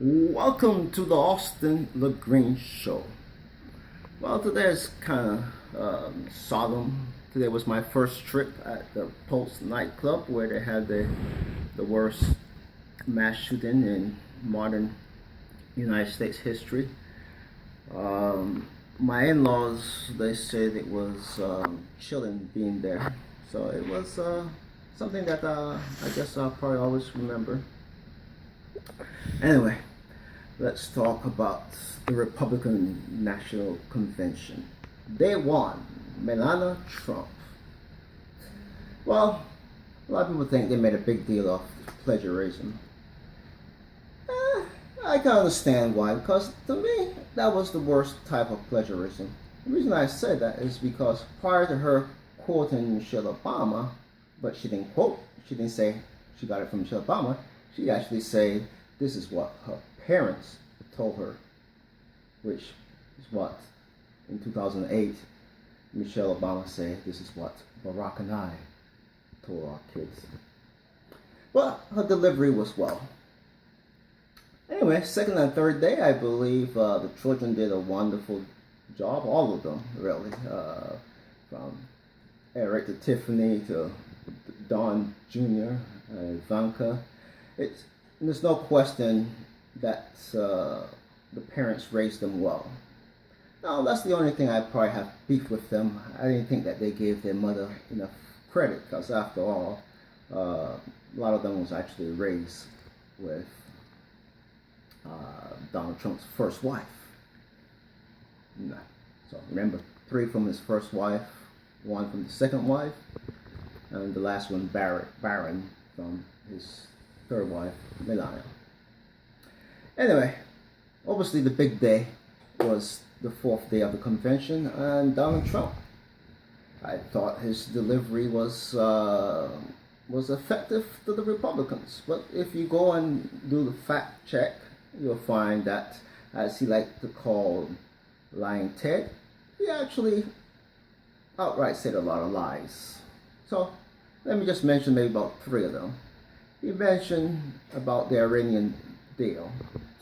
Welcome to the Austin LeGreen Show. Well, today is kind of solemn. Today was my first trip at the Post Nightclub, where they had the worst mass shooting in modern United States history. My in-laws, they said it was chilling being there, so it was something that I guess I'll probably always remember. Anyway, let's talk about the Republican National Convention. Day one, Melania Trump. Well, a lot of people think they made a big deal of plagiarism. I can understand why, because to me, that was the worst type of plagiarism. The reason I say that is because prior to her quoting Michelle Obama, but she didn't quote, she didn't say she got it from Michelle Obama, she actually said this is what her parents told her, which is what in 2008 Michelle Obama said this is what Barack and I told our kids. Well, her delivery was well. Anyway, second and third day, I believe the children did a wonderful job, all of them really, from Eric to Tiffany to Don Jr., Ivanka. There's no question that the parents raised them well. Now, that's the only thing I probably have beef with them. I didn't think that they gave their mother enough credit, because after all, a lot of them was actually raised with Donald Trump's first wife. So remember, 3 from his first wife, 1 from the second wife, and the last one, Barron, from his third wife, Melania. Anyway, obviously the big day was the 4th day of the convention, and Donald Trump. I thought his delivery was effective to the Republicans, but if you go and do the fact check, you'll find that, as he liked to call Lying Ted, he actually outright said a lot of lies. So let me just mention maybe about 3 of them. He mentioned about the Iranian deal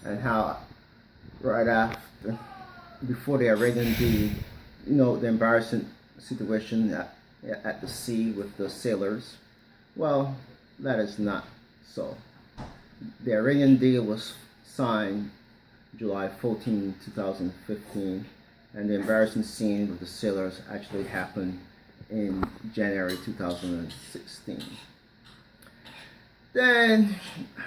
and how right after, before the Iranian deal, the embarrassing situation at the sea with the sailors. Well, that is not so. The Iranian deal was signed July 14, 2015, and the embarrassing scene with the sailors actually happened in January 2016. Then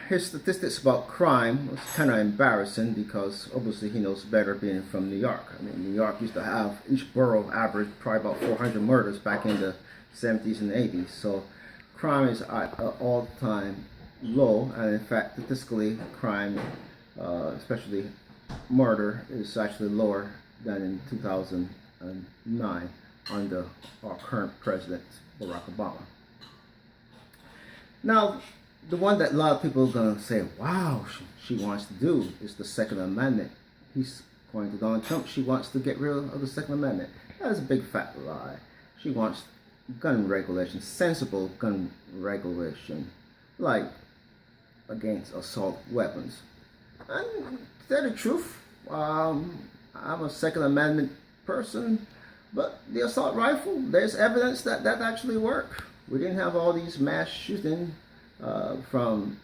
his statistics about crime was kind of embarrassing, because obviously he knows better being from New York. I mean, New York used to have each borough average probably about 400 murders back in the 70s and 80s. So crime is at an all-time low, and in fact, statistically, crime, especially murder, is actually lower than in 2009 under our current president, Barack Obama. Now, the one that a lot of people are going to say, wow, she wants to do is the Second Amendment. According to Donald Trump, she wants to get rid of the Second Amendment. That is a big fat lie. She wants gun regulation, sensible gun regulation, like against assault weapons. And to tell the truth, I'm a Second Amendment person, but the assault rifle, there's evidence that actually worked. We didn't have all these mass shootings from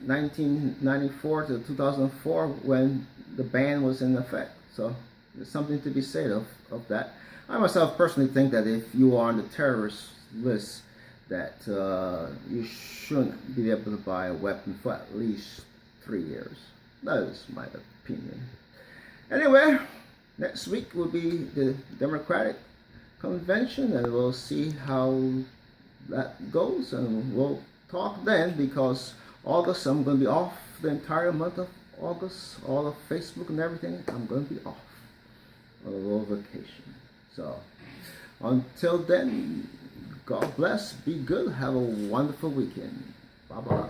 1994 to 2004 when the ban was in effect. So there's something to be said of that. I myself personally think that if you are on the terrorist list, that you shouldn't be able to buy a weapon for at least 3 years. That is my opinion. Anyway, next week will be the Democratic Convention, and we'll see how that goes, and we'll talk then, because August, I'm going to be off the entire month of August, all of Facebook and everything. I'm going to be off on a little vacation. So until then, God bless, be good, have a wonderful weekend. Bye-bye.